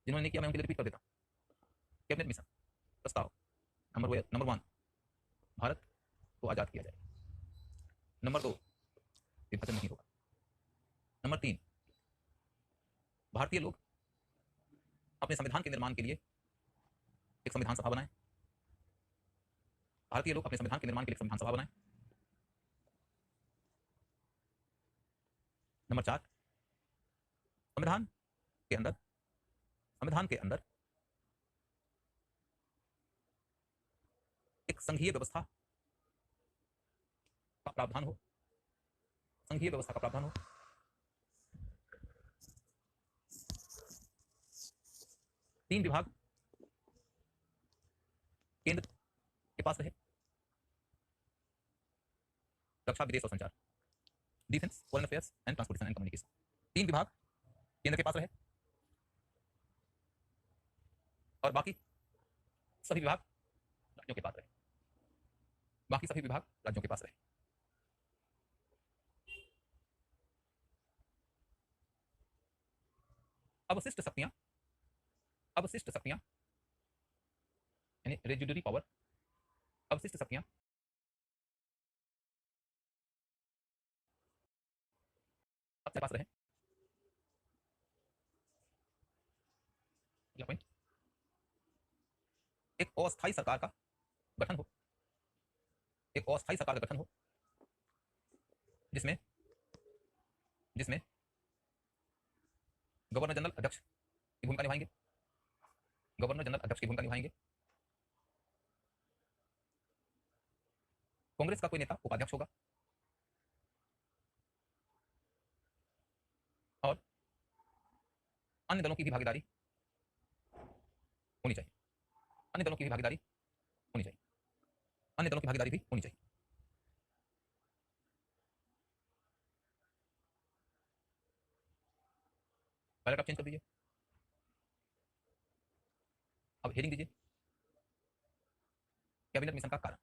जिन्होंने नहीं किया मैं उनके लिए रिपीट कर देता हूँ। कैबिनेट मिशन प्रस्ताव नंबर 1, भारत को आजाद किया जाए। नंबर 2, विभाजन नहीं होगा। नंबर 3, भारतीय लोग अपने संविधान के निर्माण के लिए एक संविधान सभा बनाएं। भारतीय लोग अपने संविधान के निर्माण के लिए संविधान सभा बनाएं। नंबर 4, संविधान के अंदर एक संघीय व्यवस्था का प्रावधान हो। 3 विभाग केंद्र के पास रहे, रक्षा, विदेश और संचार, defence, foreign affairs and transportation and communication. 3 विभाग केंद्र के पास रहे और बाकी सभी विभाग राज्यों के पास रहे। अवशिष्ट शक्तियां यानी रेजिडुअरी पावर, अवशिष्ट शक्तियां आपके पास रहे। अगला पॉइंट, एक अस्थायी सरकार का गठन हो, जिसमें गवर्नर जनरल अध्यक्ष की भूमिका निभाएंगे। कांग्रेस का कोई नेता उपाध्यक्ष होगा और अन्य दलों की भी भागीदारी होनी चाहिए। पैराग्राफ चेंज कर दीजिए। अब हेडिंग दीजिए, कैबिनेट मिशन का कारण।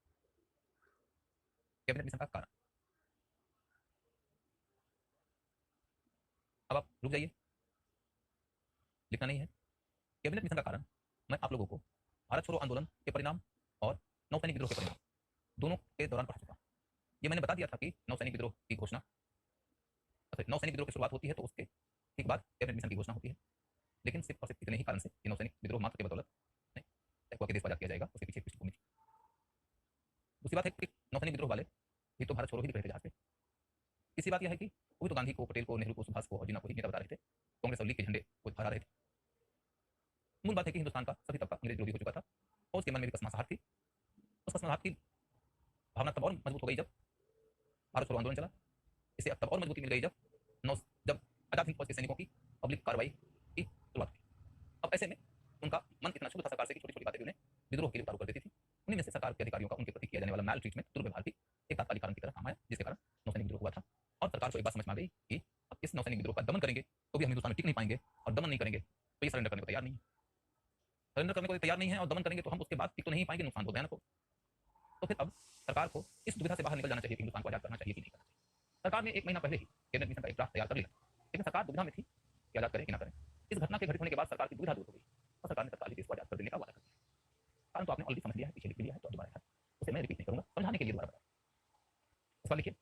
अब आप रुक जाइए, लिखना नहीं है। कैबिनेट मिशन का कारण मैं आप लोगों को भारत छोड़ो आंदोलन के परिणाम और नौसैनिक विद्रोह के परिणाम दोनों के दौरान पढ़ा चुका। ये मैंने बता दिया था कि नौसैनिक विद्रोह की घोषणा, नौसैनिक विद्रोह की शुरुआत होती है तो उसके ठीक बाद कैबिनेट मिशन की घोषणा होती है। लेकिन सिर्फ और सिर्फ इतने ही कारण से कि नौसैनिक विद्रोह मात्र के बदौलत के देश को आजाद किया जाएगा, उसके पीछे पृष्ठभूमि थी। दूसरी बात है कि नौसैनिक विद्रोह वाले ये तो भारत छोड़ो ही लिख रहे थे जहाज पे। तीसरी बात यह है कि वो तो गांधी को, पटेल को, नेहरू को, सुभाष को और जिन्ना को ही नेता बता रहे थे, कांग्रेस और लीग के झंडे को फहरा रहे थे। मूल बात है कि हिंदुस्तान का सभी तबका अंग्रेज विरोधी हो चुका था और उसके मन में भी कसमासाहट थी। उस कसमासाहट की भावना तब और मजबूत हो गई जब भारत छोड़ो आंदोलन चला। इसे अब तब और मजबूती मिल गई जब आजाद हिंद फौज के सैनिकों की पब्लिक कार्रवाई की शुरुआत हुई। अब ऐसे में उनका मन इतना शुद्ध था सरकार से कि छोटी छोटी बातें भी उन्हें विद्रोह के लिए उतारू कर देती थी। उन्हीं में से सरकार के अधिकारियों का उनके प्रति किया जाने वाला मैल ट्रीटमेंट, दुर्व्यवहार भी एक तात्कालिक कारण की तरह काम आया, जिसके कारण नौसैनिक विद्रोह हुआ था। और सरकार को एक बात समझ में आ गई कि अब इस नौसैनिक विद्रोह का दमन करेंगे तो भी हम हिंदुस्तान में टिक नहीं पाएंगे, और दमन नहीं करेंगे तो ये सरेंडर करने को तैयार नहीं है। और दमन करेंगे तो हम उसके बाद टिक तो नहीं पाएंगे, नुकसान हो गया ना। तो फिर अब सरकार को इस दुविधा से बाहर निकल जाना चाहिए कि हिंदुस्तान को आजाद करना चाहिए कि नहीं करना चाहिए। सरकार ने 1 महीना पहले ही कैबिनेट मिशन का एक ड्राफ्ट तैयार कर लिया, लेकिन सरकार दुविधा में थी कि आजाद करें कि ना करें। इस घटना के घटित होने के बाद सरकार की दुविधा दूर हो गई और सरकार ने तत्काल देश को आजाद कर देने का वादा कर दिया। कारण तो आपने ऑलरेडी समझ लिया है, पीछे लिख लिया है, तो दोबारा उसे मैं रिपीट नहीं करूंगा, समझाने के लिए दोबारा बताऊं। इस बार लिखिए,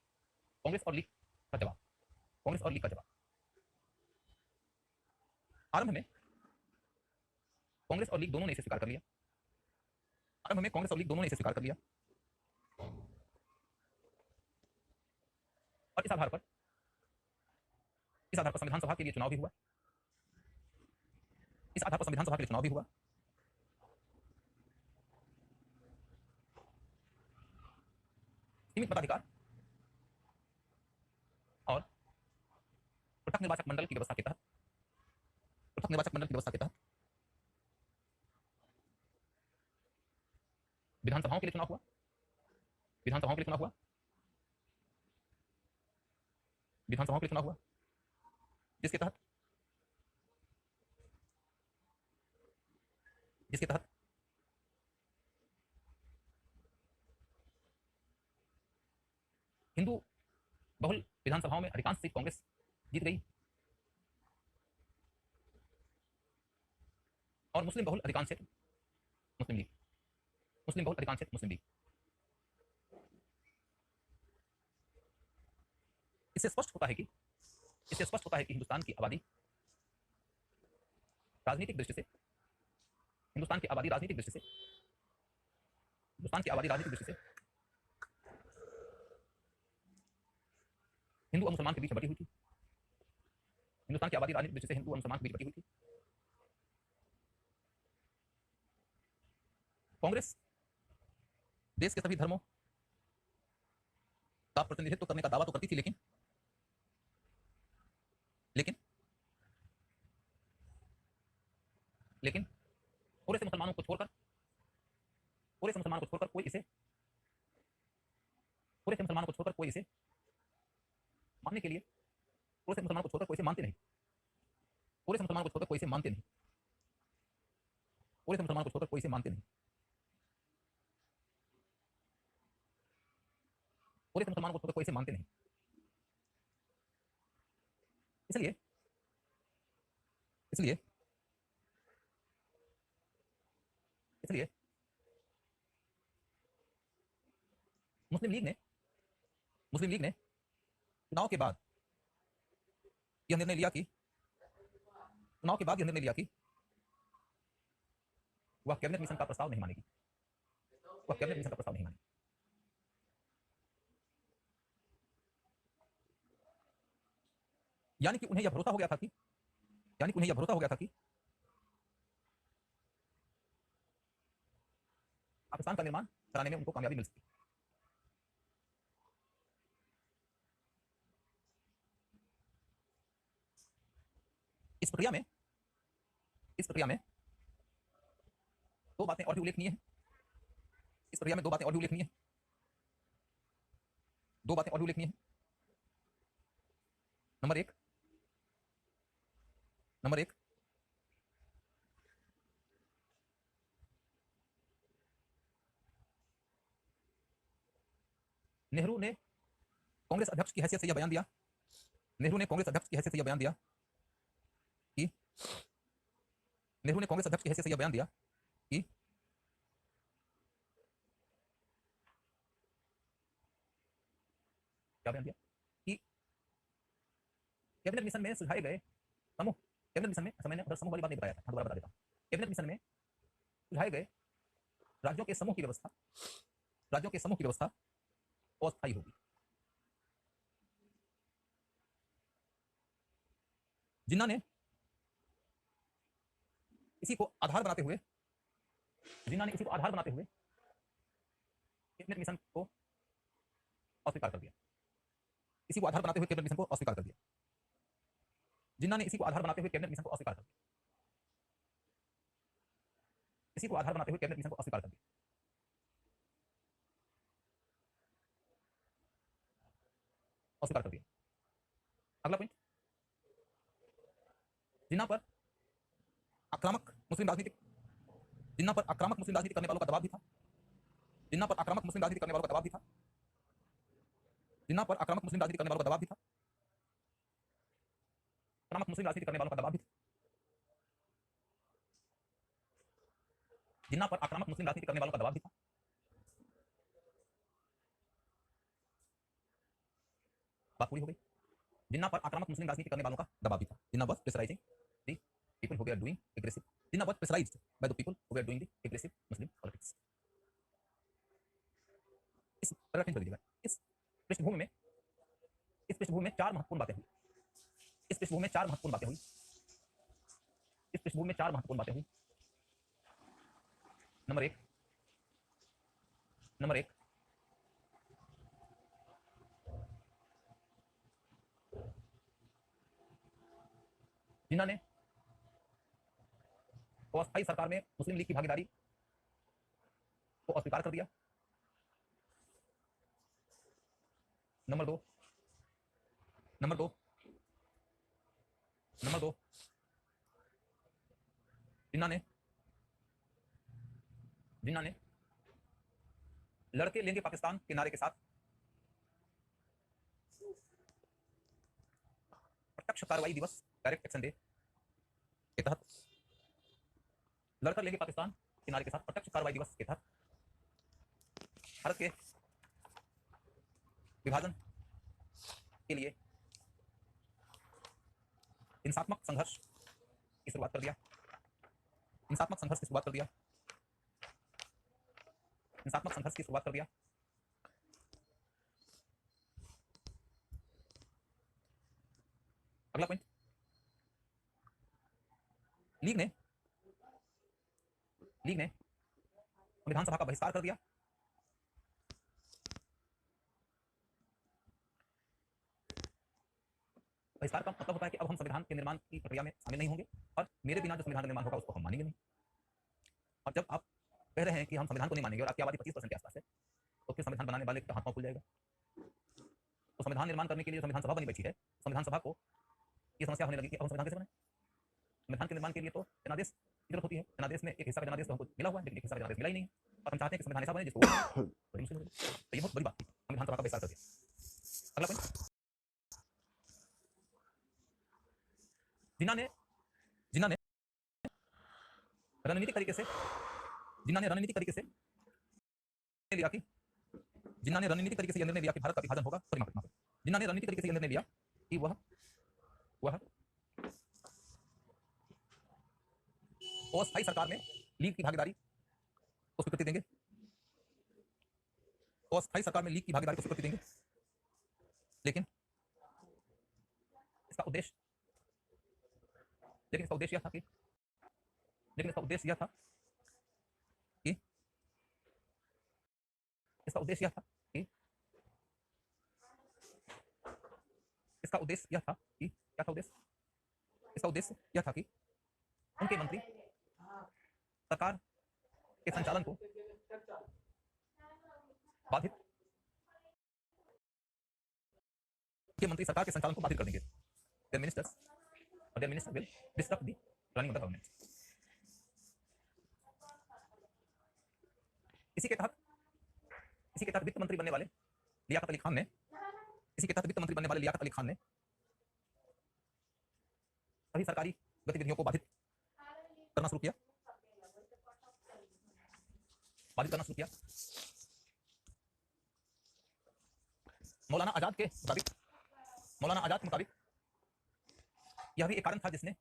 कांग्रेस और लीग का जवाब। आरंभ में कांग्रेस और लीग दोनों ने इसे स्वीकार कर लिया। और इस आधार पर संविधान सभा के लिए चुनाव भी हुआ। सीमित मताधिकार और पृथक निर्वाचक मंडल की व्यवस्था के तहत विधानसभाओं के लिए चुनाव हुआ। जिसके तहत हिंदू बहुल विधानसभाओं में अधिकांश सीट कांग्रेस जीत गई। और मुस्लिम बहुल अधिकांश क्षेत्र मुस्लिम लीग, मुस्लिम बहुल अधिकांश क्षेत्र मुस्लिम लीग। इससे स्पष्ट होता है कि हिंदुस्तान की आबादी राजनीतिक दृष्टि से, हिंदुस्तान की आबादी राजनीतिक दृष्टि से, हिंदुस्तान की आबादी राजनीतिक दृष्टि से हिंदू और मुसलमान के बीच बटी हुई थी। हिंदुस्तान की आबादी राजनीतिक दृष्टि से हिंदू और मुसलमान के बीच बटी हुई थी। कांग्रेस देश के सभी धर्मों का प्रतिनिधित्व करने का दावा तो करती थी, लेकिन थोड़े से मुसलमानों को छोड़कर कोई इसे मानने के लिए, थोड़े से मुसलमानों को छोड़कर कोई इसे मानते नहीं, थोड़े से मुसलमानों को छोड़कर कोई इसे मानते नहीं, थोड़े से मुसलमानों को छोड़कर कोई इसे मानते नहीं, थोड़े से मुसलमानों को छोड़कर कोई इसे मानते नहीं। इसलिए इसलिए इसलिए मुस्लिम लीग ने चुनाव के बाद यह निर्णय लिया कि वह कैबिनेट मिशन का प्रस्ताव नहीं मानेगी, यानी कि उन्हें यह भरोसा हो गया था कि पाकिस्तान का निर्माण कराने में उनको कामयाबी मिल सकती। इस प्रक्रिया में दो बातें और भी उल्लेखनीय हैं। नंबर एक, नेहरू ने कांग्रेस अध्यक्ष की हैसियत से यह बयान दिया कि क्या बयान दिया कि कैबिनेट मिशन में सुझाए गए समूह, कैबिनेट मिशन में, मैंने उधर समूह वाली बात नहीं बताया था, दोबारा बता देता हूं। कैबिनेट मिशन में सुझाए गए राज्यों के समूह की व्यवस्था अस्थायी होगी। जिन्ना ने इसी को आधार बनाते हुए कैबिनेट मिशन को अस्वीकार कर दिया। जिन्ना ने इसी को आधार बनाते हुए कैबिनेट मिशन को अस्वीकार कर दिया। अगला पॉइंट, जिन्ना पर आक्रामक मुस्लिम राजनीति करने वालों का दबाव भी था। बात पूरी हो गई। जिन्ना पर आक्रामक मुस्लिम राजनीति करने वालों का दबाव भी था। जिन्ना was pressurizing the people who were doing aggressive. Jinnah was pressurized by the people who were doing the aggressive Muslim politics. इस पैराग्राफ कर दीजिएगा। इस पृष्ठभूमि में चार महत्वपूर्ण बातें हुई। नंबर एक, जिन्ना ने अस्थायी सरकार में मुस्लिम लीग की भागीदारी को अस्वीकार कर दिया। नंबर दो, जिन्ना ने लड़के लेंगे पाकिस्तान के नारे के साथ प्रत्यक्ष कार्रवाई दिवस, डायरेक्ट एक्शन डे के तहत लड़कर लेंगे पाकिस्तान किनारे के साथ प्रत्यक्ष कार्रवाई दिवस के तहत भारत के विभाजन के लिए हिंसात्मक संघर्ष की शुरुआत कर दिया, हिंसात्मक संघर्ष की शुरुआत कर दिया, हिंसात्मक संघर्ष की शुरुआत कर दिया। अगला पॉइंट, लीग ने संविधान सभा का बहिष्कार कर दिया। बहिष्कार का मतलब होता है कि अब हम संविधान के निर्माण की प्रक्रिया में शामिल नहीं होंगे और मेरे बिना जो संविधान का निर्माण होगा उसको हम मानेंगे नहीं। और जब आप कह रहे हैं कि हम संविधान को नहीं मानेंगे और आपकी आबादी 25% के आसपास है, तो फिर संविधान बनाने वाले का हाथ पांव खुल जाएगा। तो संविधान निर्माण करने के लिए संविधान सभा बनी बैठी है, संविधान सभा को ये समस्या होने लगी कि अब हम संविधान कैसे बनाएं। संविधान के निर्माण के लिए तो जनादेश की जरूरत होती है, जनादेश में एक हिस्सा का जनादेश तो हमको मिला हुआ है, लेकिन एक हिस्सा का जनादेश मिला ही नहीं है और हम चाहते हैं कि संविधान ऐसा बने जिसको बड़ी मुश्किल हो जाए। तो ये बहुत बड़ी बात थी, संविधान सभा का बहिष्कार कर दिया। अगला पॉइंट, जिन्होंने रणनीतिक तरीके से लिया कि जिन्होंने रणनीतिक तरीके से यह निर्णय लिया कि भारत का विभाजन होगा, जिन्होंने रणनीतिक तरीके से यह निर्णय लिया कि वह अस्थायी सरकार में लीग की भागीदारी को स्वीकृति देंगे, अस्थायी सरकार में लीग की भागीदारी को स्वीकृति देंगे, लेकिन इसका उद्देश्य यह था कि इसका उद्देश्य यह था कि इसका उद्देश्य यह था कि इसका उद्देश्य यह था कि क्या था उद्देश्य? इसका उद्देश्य यह था कि उनके मंत्री सरकार के संचालन को बाधित कर देंगे। Their minister will disrupt the running of the government. इसी के तहत वित्त मंत्री बनने वाले लियाकत अली खान ने सभी सरकारी गतिविधियों को बाधित करना शुरू किया। मौलाना आजाद के मुताबिक यह भी एक कारण था जिसने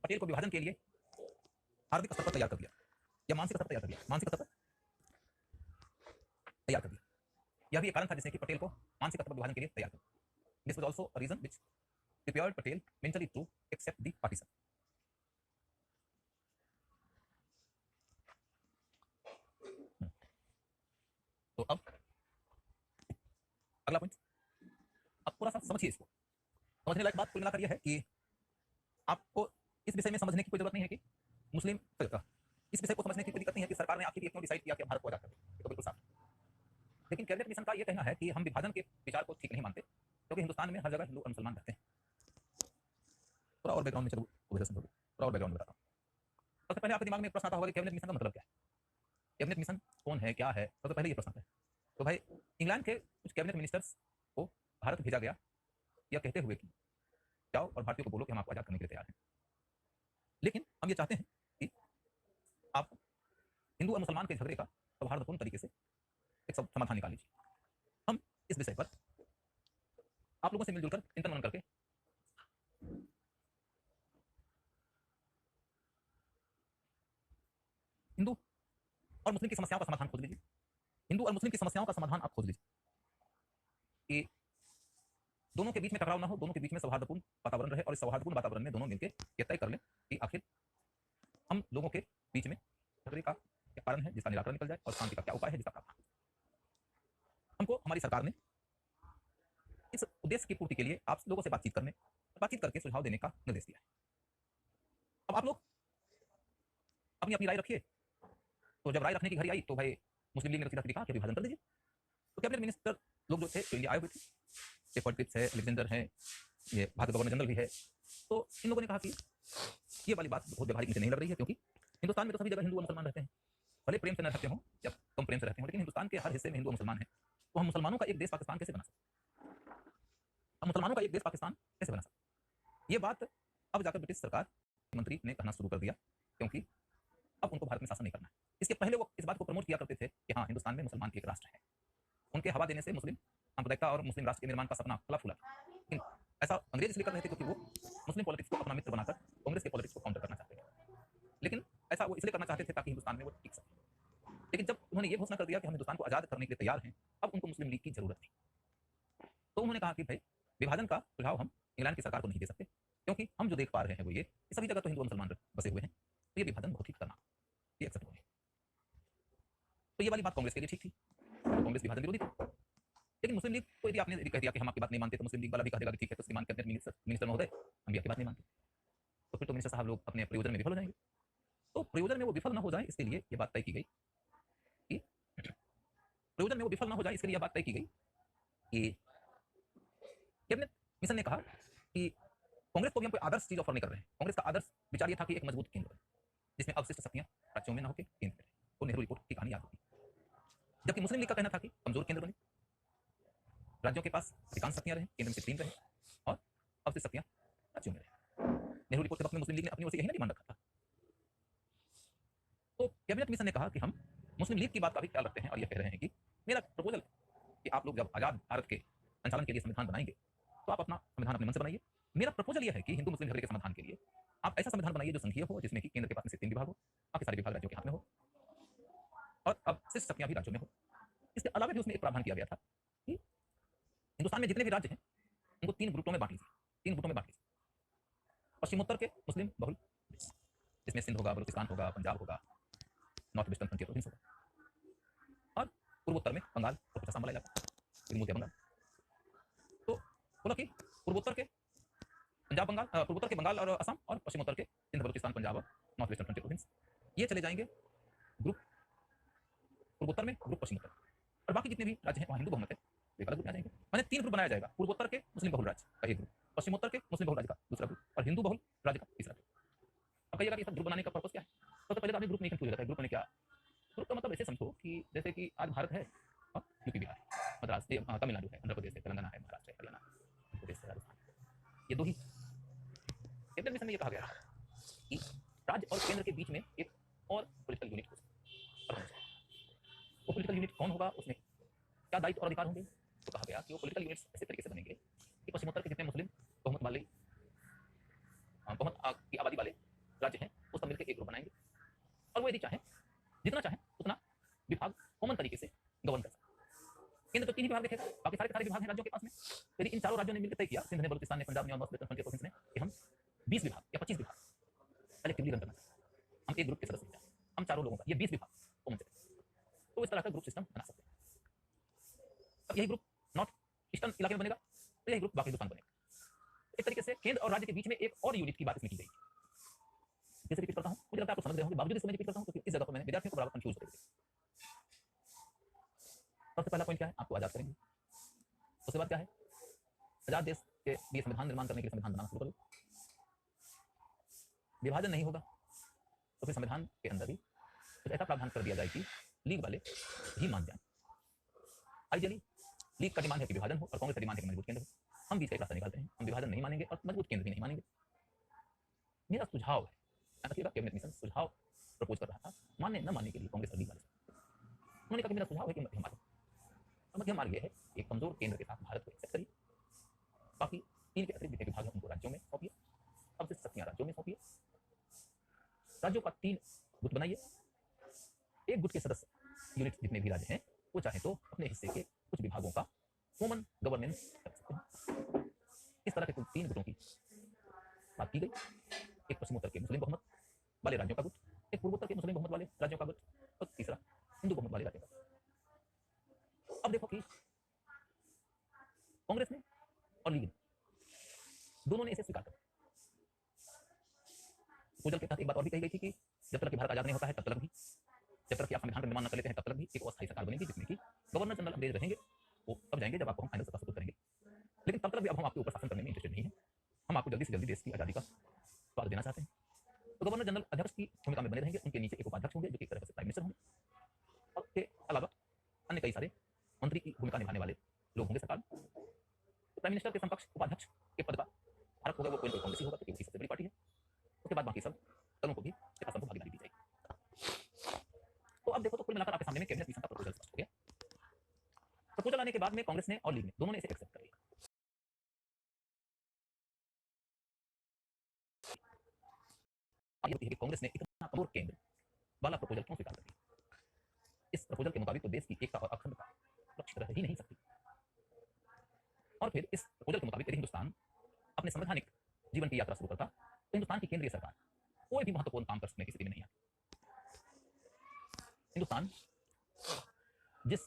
पटेल को विभाजन के लिए हार्दिक स्तर पर तैयार कर दिया या मानसिक स्तर पर तैयार कर दिया। यह भी एक कारण था जिसने कि पटेल को मानसिक स्तर पर विभाजन के लिए तैयार कर दिया। This was also a reason which prepared Patel mentally to accept the partition. तो अब अगला पॉइंट, अब थोड़ा सा समझिए इसको। समझने लायक बात कुल मिलाकर यह है कि आपको इस विषय में समझने की कोई जरूरत नहीं है कि इस विषय को समझने की कोई दिक्कत नहीं है कि सरकार ने आखिर क्यों डिसाइड किया कि भारत को आजाद कर दे, तो बिल्कुल साफ। लेकिन कैबिनेट मिशन का यह कहना है कि हम विभाजन के विचार को ठीक नहीं मानते क्योंकि हिंदुस्तान में हर जगह हिंदू और मुसलमान रहते हैं। थोड़ा और बैकग्राउंड में चलो, थोड़ा और बैकग्राउंड बताता हूँ। सबसे पहले आपके दिमाग में एक प्रश्न आता होगा कि कैबिनेट मिशन का मतलब क्या है, कैबिनेट मिशन कौन है, क्या है। सबसे पहले ये प्रश्न है। तो भाई, इंग्लैंड के कुछ कैबिनेट मिनिस्टर्स को भारत भेजा गया यह कहते हुए कि जाओ और भारतीयों को बोलो कि हम आपको आजाद करने के लिए तैयार हैं, लेकिन हम ये चाहते हैं कि आप हिंदू और मुसलमान के झगड़े का सौहार्दपूर्ण तरीके से एक समाधान निकाल लीजिए। हम इस विषय पर आप लोगों से मिलजुल कर चिंतन मनन करके हिंदू और मुस्लिम की समस्याओं का समाधान खोज लीजिए। हिंदू और मुस्लिम की समस्याओं का समाधान आप खोज लीजिए कि दोनों के बीच में टकराव ना हो, दोनों के बीच में सौहार्दपूर्ण वातावरण रहे और इस सौहार्दपूर्ण वातावरण में दोनों मिलकर ये तय कर लें कि आखिर हम लोगों के बीच में झगड़े का क्या कारण है जिसका निराकरण निकल जाए और शांति का क्या उपाय है जिसका प्रावधान। हमको हमारी सरकार ने इस उद्देश्य की पूर्ति के लिए आप लोगों से बातचीत करके सुझाव देने का निर्देश दिया है। अब आप लोग अपनी राय रखिए। तो जब राय रखने की घड़ी आई तो भाई मुस्लिम लीग ने सीधा कहा कि विभाजन कर दीजिए। तो कैबिनेट मिनिस्टर लोग जो थे तो इंडिया आए हुए थे, शेफर्ड क्रिप्स है, अलेक्जेंडर है, ये भारत गवर्नर जनरल भी है। तो इन लोगों ने कहा कि ये वाली बात बहुत व्यवहारिक मुझे नहीं लग रही है क्योंकि हिंदुस्तान में तो सभी जगह हिंदू और मुसलमान रहते हैं, भले प्रेम से न रहते हों या कम प्रेम से रहते हों, लेकिन हिंदुस्तान के हर हिस्से में हिंदू और मुसलमान है। तो हम मुसलमानों का एक देश पाकिस्तान कैसे बना सकते? ये बात अब जाकर ब्रिटिश सरकार मंत्री ने कहना शुरू कर दिया, क्योंकि अब उनको भारत में शासन नहीं करना है। इसके पहले वो इस बात को प्रमोट किया करते थे कि हाँ, हिंदुस्तान में मुसलमान की एक राष्ट्र है। उनके हवा देने से मुस्लिम सांप्रदायिकता और मुस्लिम राष्ट्र के निर्माण का सपना फला फूला। लेकिन ऐसा अंग्रेज इसलिए कर रहे थे क्योंकि वो मुस्लिम पॉलिटिक्स को अपना मित्र बनाकर कांग्रेस के पॉलिटिक्स को काउंटर करना चाहते थे। लेकिन ऐसा वो इसलिए करना चाहते थे ताकि हिंदुस्तान में वो टिक सके। लेकिन जब उन्होंने ये घोषणा कर दिया कि हम हिंदुस्तान को आजाद करने के लिए तैयार हैं, अब उनको मुस्लिम लीग की जरूरत थी। तो उन्होंने कहा कि भाई, विभाजन का सुझाव हम इंग्लैंड की सरकार को नहीं दे सकते, क्योंकि हम जो देख पा रहे हैं वो ये कि सभी जगह तो हिंदू और मुसलमान बसे हुए हैं, तो ये विभाजन बहुत ही खतरनाक, ये एक्सेप्टेबल है। तो ये वाली बात कांग्रेस के लिए ठीक थी, तो कांग्रेस विभाजन विरोधी थी। लेकिन मुस्लिम लीग को यदि आपने कह दिया कि हम आपकी बात नहीं मानते, तो मुस्लिम लीग वाला भी कह देगा कि ठीक है, तो श्रीमान कैबिनेट मिनिस्टर महोदय, हम भी आपकी बात नहीं मानते। तो फिर तो मिनिस्टर साहब लोग अपने प्रयोजन में विफल हो जाएंगे। तो प्रयोजन में वो विफल ना हो जाए, इसके लिए ये बात तय की गई कि प्रयोजन में वो विफल ना हो जाए, इसके लिए यह बात तय की गई कि कैबिनेट मिशन ने कहा कि कांग्रेस को भी हम कोई आदर्श चीज ऑफर नहीं कर रहे हैं। कांग्रेस का आदर्श विचार ये था कि एक मजबूत केंद्र है, जिसमें अवशिष्ट शक्तियां राज्यों में न होकर केंद्र में रहे। तो नेहरू रिपोर्ट की कहानी याद होगी। जबकि मुस्लिम लीग का कहना था कि कमजोर केंद्र बने, राज्यों के पास अधिकांश शक्तियां रहे, केंद्र में सुप्रीम रहे और अवशिष्ट शक्तियां राज्यों में रहे। नेहरू रिपोर्ट के वक्त में मुस्लिम लीग ने अपनी ओर से यही ना डिमांड रखा था। तो कैबिनेट मिशन ने कहा कि हम मुस्लिम लीग की बात का भी ख्याल रखते हैं और ये कह रहे हैं कि मेरा प्रपोजल है कि आप लोग जब आजाद भारत के संचालन के लिए संविधान बनाएंगे, तो आप अपना संविधान अपने मन से बनाइए। मेरा प्रपोजल यह है कि हिंदू मुस्लिम झगड़े के समाधान के लिए आप ऐसा संविधान बनाइए जो संघीय हो, जिसमें कि केंद्र के पास में से 3 विभाग हो, बाकी सारे विभाग राज्यों के हाथ में हो और अब शेष शक्तियां भी राज्यों में हो। इसके अलावा भी उसमें एक प्रावधान किया गया था कि हिंदुस्तान में जितने भी राज्य हैं उनको 3 ग्रुपों में बांट लीजिए, 3 गुटों में बांट लीजिए। पश्चिमोत्तर के मुस्लिम बहुल, जिसमें सिंध होगा, बलूचिस्तान होगा, पंजाब होगा, नॉर्थ वेस्टर्न फ्रंटियर प्रोविंस होगा, और पूर्वोत्तर में बंगाल और कुछ असम वाला इलाका, त्रिभुज बंगाल। तो बोला कि पूर्वोत्तर के पंजाब बंगाल, पूर्वोत्तर के बंगाल और असम, और पश्चिमोत्तर के सिंध बलूचिस्तान पंजाब और नॉर्थ वेस्टर्न फ्रंटियर प्रोविंस, ये चले जाएंगे ग्रुप पूर्वोत्तर में, ग्रुप पश्चिमोत्तर। और बाकी जितने भी राज्य हैं वहाँ हिंदू बहुमत है, एक अलग ग्रुप आ जाएंगे। मैंने 3 ग्रुप बनाया जाएगा, पूर्वोत्तर के मुस्लिम बहुल राज्य का एक ग्रुप, पश्चिमोत्तर के मुस्लिम बहुल राज्य का दूसरा ग्रुप, और हिंदू बहुल राज्य का तीसरा ग्रुप। अब कहिएगा कि सब ग्रुप बनाने का पर्पस क्या है? सबसे पहले तो आपने ग्रुप नहीं पूछ जाता है, ग्रुप मैंने क्या? ग्रुप का मतलब ऐसे समझो कि जैसे कि आज भारत है और यूपी बिहार है, मद्रास तमिलनाडु है, आंध्र प्रदेश है, तेलंगाना है, महाराष्ट्र है, हरियाणा है, प्रदेश है, राजस्थान, ये 2 ही। कैबिनेट मिशन में ये कहा गया कि राज्य और केंद्र के बीच में एक और पॉलिटिकल यूनिट हो सकता है। वो पॉलिटिकल यूनिट कौन होगा, उसमें क्या दायित्व और अधिकार होंगे? तो कहा गया कि वो पॉलिटिकल यूनिट्स ऐसे तरीके से बनेंगे कि पश्चिमोत्तर के जितने मुस्लिम बहुमत वाले बहुमत की आबादी वाले राज्य हैं, वो सब मिलकर एक ग्रुप बनाएंगे और वो यदि चाहे जितना चाहे उतना विभाग कॉमन तरीके से गवर्न कर सकते हैं। केंद्र तो 3 ही विभाग देखेगा, बाकी सारे के सारे विभाग हैं राज्यों के पास में। यदि इन चारों राज्यों ने मिलकर तय किया, सिंध ने, बलूचिस्तान ने, पंजाब ने और नॉर्थ वेस्टर्न फ्रंटियर प्रोविंस ने, कि हम 20 विभाग या 25 विभाग कलेक्टिवली रन करना चाहते हैं, हम एक ग्रुप के सदस्य हैं, हम चारों लोगों का ये 20 विभाग कॉमन से, तो इस तरह का ग्रुप सिस्टम बना सकते हैं। अब यही ग्रुप नॉर्थ ईस्टर्न इलाके में बनेगा, तो यही ग्रुप बाकी हिंदुस्तान बनेगा। इस तरीके से केंद्र और राज्य के बीच में एक और यूनिट की बात इसमें की गई। जैसे रिपीट करता हूं, मुझे लगता है आप समझ रहे होंगे, बावजूद इसको मैं रिपीट करता हूं क्योंकि इस जगह पर मैंने विद्यार्थियों को बराबर कंफ्यूज होते हुए। सबसे पहला पॉइंट क्या है? आपको आजाद करेंगे। उसके बाद क्या है? आजाद देश के लिए संविधान निर्माण करने के लिए संविधान बनाना शुरू करो। विभाजन नहीं होगा तो फिर संविधान के अंदर भी कुछ ऐसा प्रावधान कर दिया जाए कि लीग वाले ही मान जाए। आइडियली लीग का डिमांड है कि विभाजन हो और कांग्रेस का डिमांड है कि मजबूत केंद्र हो। हम बीच का एक रास्ता निकालते हैं, हम विभाजन नहीं मानेंगे और मजबूत केंद्र भी नहीं मानेंगे। मेरा सुझाव है, कैबिनेट मिशन सुझाव प्रपोज कर रहा था, मानने न मानने के लिए कांग्रेस और लीग वाले। उन्होंने कहा कि मेरा सुझाव है कि मध्यम मार्ग, और मध्यम मार्ग यह है एक कमजोर केंद्र के साथ भारत को एक्सेप्ट करिए, बाकी 3 के अतिरिक्त जितने विभाग हैं उनको राज्यों में सौंपिए, अब से शक्तियां राज्यों में सौंपिए, राज्यों का 3 गुट बनाइए, एक गुट के सदस्य यूनिट जितने भी राज्य हैं वो चाहे तो अपने हिस्से के कुछ विभागों का कॉमन गवर्नेंस कर सकते हैं। इस तरह के कुल 3 गुटों की बात की गई। एक पश्चिमोत्तर के मुस्लिम बहुमत वाले राज्यों का गुट, एक पूर्वोत्तर के मुस्लिम बहुमत वाले राज्यों का गुट, और तीसरा हिंदू बहुमत वाले राज्यों का गुट। अब देखो कि कांग्रेस ने और लीग ने दोनों ने इसे स्वीकार कर। प्रपोजल के तहत एक बात और भी कही गई थी कि जब तक कि भारत आजाद नहीं होता है तब तक भी, जब तक कि आप संविधान का निर्माण न कर लेते हैं तब तक भी एक अस्थायी सरकार बनेगी जिसमें कि गवर्नर जनरल अंग्रेज रहेंगे। वो तब जाएंगे जब आपको हम फाइनल सत्ता सुपुर्द करेंगे, लेकिन तब तक भी अब हम आपके ऊपर शासन करने में इंटरेस्टेड नहीं है। हम आपको जल्दी से जल्दी देश की आजादी का स्वाद देना चाहते हैं। तो गवर्नर जनरल अध्यक्ष की भूमिका में बने रहेंगे, उनके नीचे एक उपाध्यक्ष होंगे जो कि एक तरह से प्राइम मिनिस्टर होंगे, और के अलावा अन्य कई सारे मंत्री की भूमिका निभाने वाले लोग होंगे सरकार में। तो प्राइम मिनिस्टर के समकक्ष उपाध्यक्ष के पद का भारत होगा वो कोई कांग्रेस ही होगा क्योंकि सबसे बड़ी पार्टी है। में कांग्रेस ने और लीग ने दोनों ने इसे एक्सेप्ट कर लिया। ये कांग्रेस ने इतना कमजोर केंद्र वाला प्रपोजल क्यों स्वीकार कर लिया? इस प्रपोजल के मुताबिक तो देश की एकता और अखंडता सुरक्षित रह ही नहीं सकती। और फिर इस प्रपोजल के मुताबिक यदि हिंदुस्तान अपने संवैधानिक जीवन की यात्रा शुरू करता तो हिंदुस्तान की केंद्रीय सरकार कोई भी महत्वपूर्ण काम कर सकने की स्थिति में नहीं आती। हिंदुस्तान जिस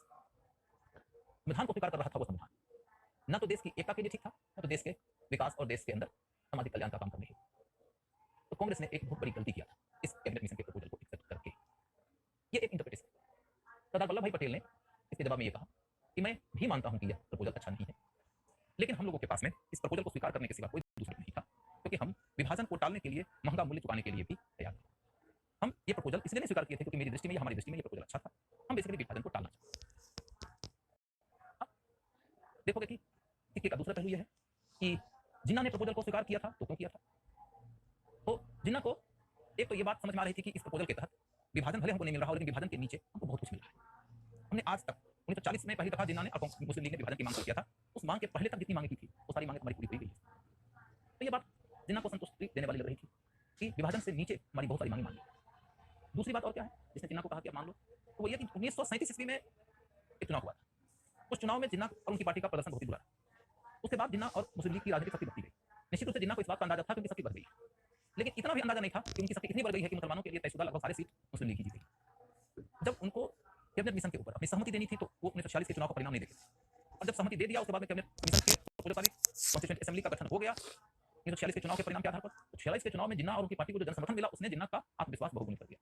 संविधान को स्वीकार कर रहा था वो संविधान न तो देश की एकता के लिए ठीक था, न तो देश के विकास और देश के अंदर सामाजिक कल्याण का काम करने के। तो कांग्रेस ने एक बहुत बड़ी गलती किया था इस कैबिनेट मिशन के प्रपोजल को एक्सेप्ट करके। ये एक इंटरप्रिटेशन। सरदार वल्लभ भाई पटेल ने इसके जवाब में ये कहा कि मैं भी मानता हूं कि यह प्रपोजल अच्छा नहीं है, लेकिन हम लोगों के पास में इस प्रपोजल को स्वीकार करने के सिवा कोई दूसरा नहीं था, क्योंकि हम विभाजन को टालने के लिए महंगा मूल्य चुकाने के लिए भी तैयार थे। हम ये प्रपोजल इसलिए नहीं स्वीकार किए थे क्योंकि मेरी दृष्टि में या हमारी दृष्टि में ये प्रपोजल अच्छा था। हम बेसिकली विभाजन को टालना चाहते। देखोगे कि सिक्के का दूसरा पहलू यह है कि जिन्ना ने प्रपोजल को स्वीकार किया था तो क्यों किया था? तो जिन्ना को एक तो ये बात समझ में आ रही थी कि इस प्रपोजल के तहत विभाजन भले हमको नहीं मिल रहा हो, लेकिन विभाजन के नीचे हमको बहुत कुछ मिल रहा है। हमने आज तक 1940 में पहली दफा जिन्ना ने और मुस्लिम लीग ने विभाजन की मांग किया था, उस मांग के पहले तक जितनी मांगे की थी वो सारी मांगे हमारी पूरी हुई गई है। तो ये बात जिन्ना को संतुष्टि देने वाली लग रही थी कि विभाजन से नीचे हमारी बहुत सारी मांगे मांगी। दूसरी बात और क्या है जिसने जिन्ना को कहा कि आप मान लो, तो वो ये कि 1937 ईस्वी में एक चुनाव हुआ था। उस चुनाव में जिन्ना और उनकी पार्टी का प्रदर्शन बहुत ही बुरा रहा। उसके बाद जिन्ना और मुस्लिम लीग की राजनीतिक शक्ति बढ़ती गई। निश्चित रूप से जिन्ना को इस बात का अंदाजा था कि उनकी शक्ति बढ़ गई, लेकिन इतना भी अंदाजा नहीं था कि उनकी शक्ति इतनी बढ़ गई है कि मुसलमानों के लिए तयशुदा लगभग सारे सीट मुस्लिम लीग ही जीतेगी। जब उनको कैबिनेट मिशन के ऊपर अपनी सहमति देनी थी तो वो 1946 के चुनाव का परिणाम नहीं देखे। और जब सहमति दे दिया उसके बाद में कैबिनेट मिशन के कॉन्स्टिट्यूएंट असेंबली का गठन हो गया 1946 के चुनाव के परिणाम के आधार पर। तो 46 के चुनाव में जिन्ना और उनकी पार्टी को जो जनसमर्थन मिला उसने जिन्ना का आत्मविश्वास बहुगुणित कर दिया।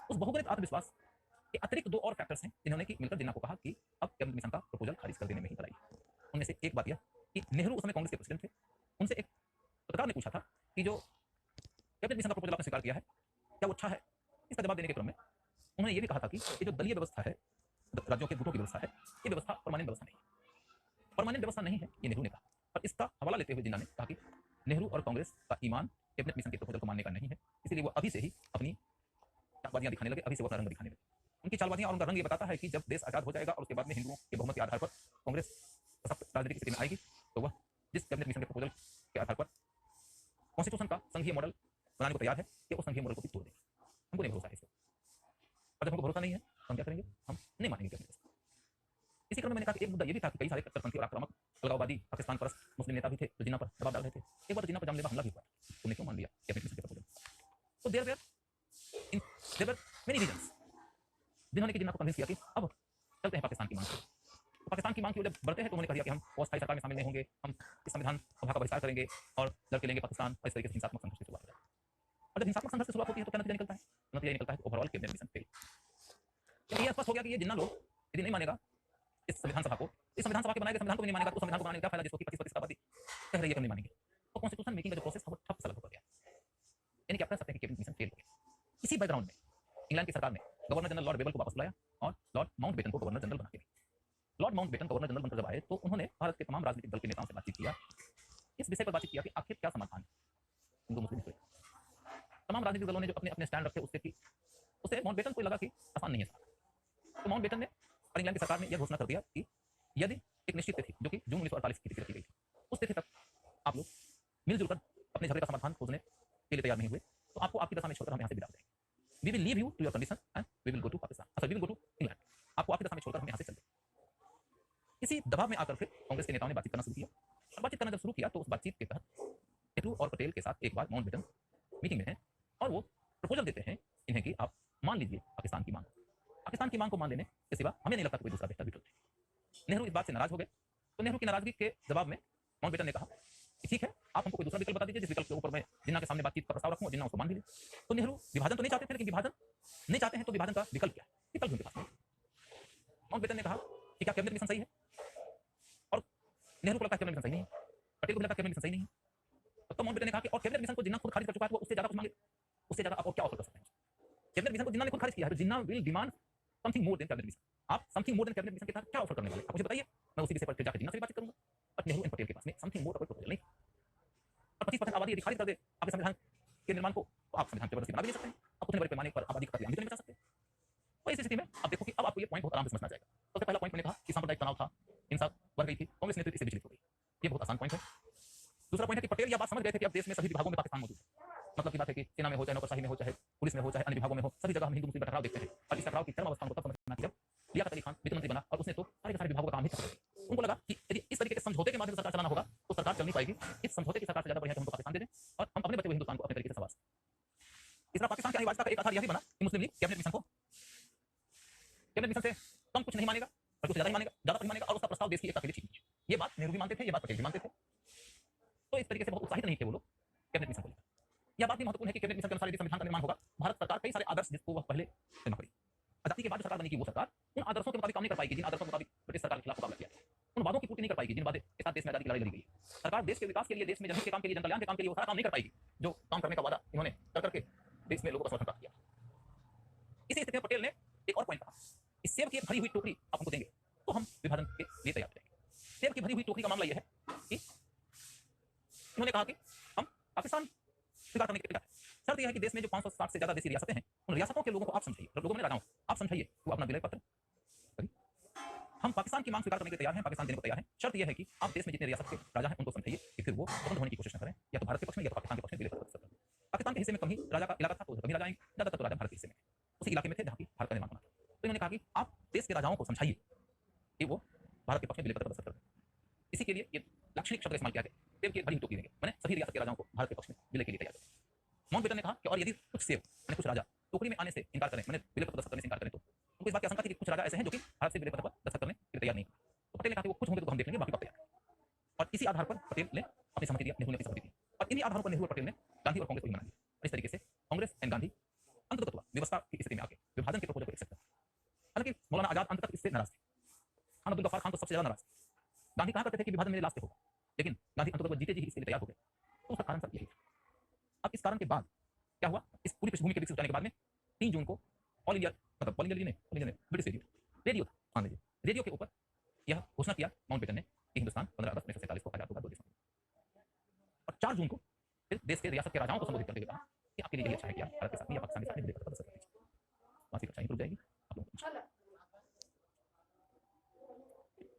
उस बहुगुणित आत्मविश्वास के अतिरिक्त दो और फैक्टर्स हैं जिन्होंने कि मिलकर जिन्ना को कहा कि अब कैबिनेट मिशन का प्रपोजल खारिज कर देने में ही भलाई है। उनमें से एक बात यह कि नेहरू उस समय कांग्रेस के प्रेसिडेंट थे। उनसे एक पत्रकार ने पूछा था कि जो कैबिनेट मिशन का प्रपोजल आपने स्वीकार किया है क्या वो अच्छा है? इसका जवाब देने के क्रम में उन्होंने ये भी कहा था कि ये जो दलीय व्यवस्था है, राज्यों के गुटों की व्यवस्था है, ये व्यवस्था परमानेंट व्यवस्था नहीं है। परमानेंट व्यवस्था नहीं है ये नेहरू ने कहा। और इसका हवाला लेते हुए जिन्ना ने कहा कि नेहरू और कांग्रेस का ईमान कैबिनेट मिशन के प्रपोजल को मानने का नहीं है, इसलिए वो अभी से ही अपनी चालबाजियां दिखाने लगे, अभी से वो अपना रंग दिखाने लगे। उनकी चालबाजियां और उनका रंग ये बताता है कि जब देश आजाद हो जाएगा और उसके बाद में हिंदुओं के बहुमत के आधार पर कांग्रेस सशक्त राजनीतिक स्थिति में आएगी तो वह जिस कैबिनेट मिशन के प्रपोजल के आधार पर कॉन्स्टिट्यूशन का संघीय मॉडल बनाने को तैयार है कि उस संघीय मॉडल को भी तोड़ देगी। हमको नहीं भरोसा है इसको। और जब हमको भरोसा नहीं है तो हम क्या करेंगे? हम नहीं मानेंगे कैबिनेट मिशन। इसी क्रम में मैंने कहा कि एक मुद्दा ये भी था कि कई सारे कट्टरपंथी और आक्रामक अलगाववादी पाकिस्तान परस्त मुस्लिम नेता भी थे जो जिन्ना पर दबाव डाल रहे थे। एक बार जिन्ना पर जानलेवा हमला भी हुआ, तुमने क्यों मान लिया कैबिनेट मिशन के प्रपोजल? तो देयर वर मेनी रीजंस जिन्होंने कि जिन्ना को कन्विंस किया कि अब चलते हैं पाकिस्तान की मांग। तो पाकिस्तान की मांग की वजह बढ़ते हैं तो उन्होंने कहा कि हम अस्थायी सरकार में शामिल नहीं होंगे, हम इस संविधान सभा का बहिष्कार करेंगे और लड़के लेंगे पाकिस्तान। और इस तरीके से हिंसात्मक संघर्ष की शुरुआत हो जाती है। और जब हिंसात्मक संघर्ष की शुरुआत होती है तो क्या नतीजा निकलता है? नतीजा ये निकलता है ओवरऑल कैबिनेट मिशन फेल। क्योंकि ये स्पष्ट हो गया कि ये जिन्ना लोग यदि नहीं मानेगा इस संविधान सभा को, इस संविधान सभा के बनाए गए संविधान को भी नहीं मानेगा तो संविधान को बनाने का क्या फायदा जिसको 25% आबादी कह रही है कि हम नहीं मानेंगे। तो कॉन्स्टिट्यूशन मेकिंग का जो प्रोसेस था वो ठप सा हो गया। यानी कि आप कह सकते हैं कि कैबिनेट मिशन फेल हो गया। इसी बैकग्राउंड में इंग्लैंड की सरकार ने गवर्नर जनरल लॉर्ड बेबल को वापस बुलाया और लॉर्ड माउंटबेटन को गवर्नर जनरल बना दिया। लॉर्ड माउंटबेटन गवर्नर जनरल बनकर जब आए तो उन्होंने भारत के तमाम राजनीतिक दल के नेताओं से बातचीत किया, इस विषय पर बातचीत किया कि आखिर क्या समाधान है हिंदू मुस्लिम इशू। तमाम राजनीतिक दलों ने जो अपने अपने स्टैंड रखे उससे माउंटबेटन को लगा कि आसान नहीं है। तो माउंटबेटन ने और इंग्लैंड की सरकार ने यह घोषणा कर दिया कि यदि एक निश्चित तिथि जो कि जून 1948 की तिथि रखी गई थी उस तिथि तक आप लोग मिलजुल कर अपने झगड़े का समाधान खोजने के लिए तैयार नहीं हुए तो आपको आपकी दशा में छोड़कर हम यहाँ से विदा हो जाएंगे। We will leave you to your condition and we will go to Pakistan, we will go to England. आपको आपकी दशा में छोड़कर हम यहाँ से चल देंगे। इसी दबाव में आकर फिर कांग्रेस के नेताओं ने बातचीत करना शुरू किया। और बातचीत करना जब शुरू किया तो उस बातचीत के तहत नेहरू और पटेल के साथ एक बार माउंटबेटन मीटिंग में है और वो प्रपोजल देते हैं इन्हें कि आप मान लीजिए पाकिस्तान की मांग। पाकिस्तान की मांग को मान लेने के सिवा हमें नहीं लगता कोई दूसरा बेहतर विकल्प है। नेहरू इस बात से नाराज हो गए। तो नेहरू की नाराजगी के जवाब में माउंटबेटन ने कहा कि ठीक है आप हमको कोई दूसरा विकल्प बता दीजिए जिस विकल्प के ऊपर मैं जिन्ना के सामने बातचीत का प्रस्ताव रखूं, जिन्ना उसको मान लीजिए। तो नेहरू विभाजन तो नहीं चाहते थे, लेकिन विभाजन नहीं चाहते हैं तो विभाजन का विकल्प क्या है? विकल्प उनके पास नहीं। माउंटबेटन ने कहा कि क्या कैबिनेट मिशन सही है? और नेहरू को लगता है कैबिनेट मिशन सही नहीं है, पटेल को लगता है कैबिनेट मिशन सही नहीं है। तो माउंटबेटन ने कहा कि और कैबिनेट मिशन को जिन्ना खुद खारिज कर चुका है तो उससे ज्यादा कुछ मांगे, उससे ज्यादा आप और क्या ऑफर कर सकते हैं? कैबिनेट मिशन को जिन्ना ने खुद खारिज किया है तो Jinnah will demand something more than cabinet mission. आप something more than cabinet mission के तहत क्या ऑफर करने वाले हैं? आप मुझे बताइए, मैं उसी विषय पर फिर जाकर जिन्ना से बातचीत करूंगा। बट नेहरू एंड पटेल के पास में समथिंग मोर का कोई प्रपोजल नहीं। और 25% आबादी यदि खारिज कर दे आपके संविधान के निर्माण को तो आप संविधान जबरदस्ती बना भी नहीं सकते हैं। आप उतने बड़े पैमाने पर आबादी का कल्याण भी तो नहीं बचा सकते। तो इस स्थिति में आप देखो कि अब आपको ये पॉइंट बहुत आराम से समझना जाएगा सबसे पहला पॉइंट मैंने कहा कि सांप्रदायिक तनाव था, हिंसा बढ़ गई थी, कांग्रेस नेतृत्व इससे विचलित हो गई। ये बहुत आसान पॉइंट है। दूसरा पॉइंट है कि पटेल यह बात समझ गए थे कि अब देश में सभी विभागों में पाकिस्तान मौजूद है। मतलब की बात है कि सेना में हो, चाहे नौकरशाही में हो, चाहे पुलिस में हो, चाहे अन्य विभागों में हो, सभी जगह हम हिंदू मुस्लिम का टकराव देखते हैं। और इस टकराव की चरम अवस्था को तब समझना कि जब लियाकत अली खान वित्त मंत्री बना और उसने तो सारे के सारे विभागों का काम ही खत्म कर दिया। उनको लगा कि यदि इस तरीके के समझौते के माध्यम से सरकार चलाना होगा तो सरकार चल नहीं पाएगी। इस समझौते की सरकार से ज्यादा बढ़िया हमको पाकिस्तान दे दें और हम अपने बचे हुए हिंदुस्तान को अपने तरीके से संवास। तीसरा, पाकिस्तान की अनिवार्यता का एक आधार यह भी बना कि मुस्लिम लीग कैबिनेट मिशन को कैबिनेट मिशन से कम कुछ नहीं मानेगा और कुछ ज्यादा ही मानेगा, ज्यादा नहीं मानेगा और उसका प्रस्ताव देश की एकता के लिए ठीक। ये बात नेहरू भी मानते थे, ये बात पटेल भी मानते थे। तो इस तरीके से बहुत उत्साहित नहीं थे वो लोग कैबिनेट मिशन को लेकर। यह बात भी महत्वपूर्ण है कि कैबिनेट मिशन के अनुसार यदि संविधान का निर्माण होगा, भारत सरकार कई सारे आदर्श जिसको वह पहले देना पड़ेगी। आजादी के बाद जो सरकार बनेगी वो सरकार उन आदर्शों के मुताबिक काम नहीं कर पाएगी जिन आदर्शों के मुताबिक ब्रिटिश सरकार के खिलाफ मुकाबला किया, उन वादों की पूर्ति नहीं कर पाएगी जिन वादे के साथ देश में आजादी की लड़ाई लड़ी गई। सरकार देश के विकास के लिए, देश में जनहित के काम के लिए, जनकल्याण के काम के लिए वो सारा काम नहीं कर पाएगी जो काम करने का वादा इन्होंने कर करके देश में लोगों का समर्थन प्राप्त किया। इसी स्थिति में पटेल ने एक और पॉइंट कहा कि सेब की भरी हुई टोकरी आप हमको देंगे तो हम विभाजन के लिए तैयार रहेंगे। सेब की भरी हुई टोकरी का मामला यह है कि इन्होंने कहा कि हम पाकिस्तान स्वीकार करने के लिए तैयार हैं। शर्त यह है कि देश में जो 560 से ज्यादा देशी रियासतें हैं उन रियासतों के लोगों को आप समझाइए, लोगों ने राजाओं आप समझाइए वो अपना विलय पत्र करिए। हम पाकिस्तान की मांग स्वीकार करने के लिए तैयार हैं, पाकिस्तान देने को तैयार हैं। शर्त यह है कि आप देश में जितने रियासत के राजा हैं उनको समझाइए कि फिर वो स्वतंत्र होने की कोशिश न करें, या तो भारत के पक्ष में या तो पाकिस्तान के पक्ष में विलय पत्र करें। पाकिस्तान के हिस्से में कम ही राजा का इलाका था तो कम ही राजा आएंगे, ज्यादातर तो राजा भारत के हिस्से में उसी इलाके में थे जहाँ की भारत का निर्माण होना था। तो इन्होंने कहा कि आप देश के राजाओं को समझाइए कि वो भारत के पक्ष में विलय पत्र दस्तखत करें। इसी के लिए ये लाक्षणिक शब्द इस्तेमाल किया गया, सेब की भरी हुई टोकरी देंगे, मैंने सभी रियासत के राजाओं को भारत के पक्ष में विलय के लिए तैयार करें। माउंटबेटन ने कहा कि और यदि कुछ सेब मैंने कुछ राजा टोकरी में आने से इनकार करें, मैंने विलय पत्र दस्तखत करने से इनकार करें, तो उनको इस बात की आशंका थी कि कुछ राजा ऐसे हैं जो कि भारत से विलय पत्र पर दस्तखत करने के लिए तैयार नहीं। तो पटेल ने कहा कि वो कुछ होंगे तो हम देख लेंगे, बाकी बात तैयार। और इसी आधार पर पटेल ने अपनी सहमति दिया, नेहरू ने अपनी सहमति दी और इन्हीं आधारों पर नेहरू और पटेल ने गांधी और कांग्रेस को ही मना दिया। इस तरीके से कांग्रेस एंड गांधी अंततः व्यवस्था की स्थिति में आके विभाजन के प्रपोजल को एक्सेप्ट किया। हालांकि मौलाना आजाद अंत तक इससे नाराज थे, खान अब्दुल गफ्फार खान तो सबसे ज्यादा नाराज थे। गांधी कहा करते थे कि विभाजन मेरे लास्ट पे होगा, लेकिन गांधी अंत तक जीते जी इसके लिए तैयार हो गए। तो उसका कारण सब यही था। अब इस कारण के बाद क्या हुआ, इस पूरी पृष्ठभूमि के विकसित होने के बाद में 3 जून को ऑल इंडिया मतलब ऑल इंडिया नहीं ब्रिटिश रेडियो था, मान लीजिए रेडियो के ऊपर यह घोषणा किया माउंटबेटन ने कि हिंदुस्तान 15 अगस्त 1947 को आजाद होगा 2 दिसंबर। और 4 जून को फिर देश के रियासत के राजाओं को संबोधित करते हुए कहा कि आपके लिए यही अच्छा है कि आप भारत के साथ या पाकिस्तान के साथ विलय पत्र दस्तखत कीजिए। वहां से कक्षा रुक जाएगी आप लोगों को।